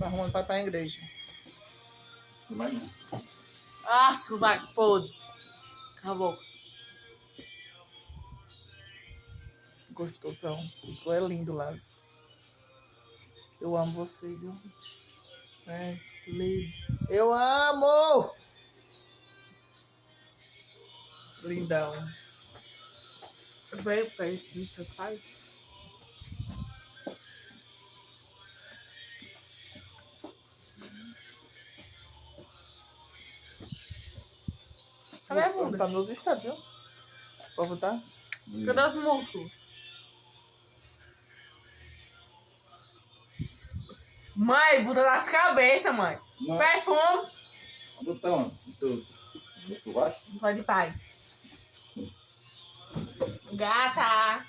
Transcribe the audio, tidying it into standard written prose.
Tá arrumando pra estar na igreja. Você vai não. Ah, sovaco podre. Acabou. Gostosão. Tu é lindo, Lázaro. Eu amo você, viu? É, lindo. Eu amo! Lindão. Veio pra esse Mr. Pai. Cadê a bunda? Tá nos estados, viu? Pode botar? Cadê os músculos? Mãe, bota nas cabeças, mãe. Não. Perfume. Vou botar onde? No sovaco? Vai de pai. Gata.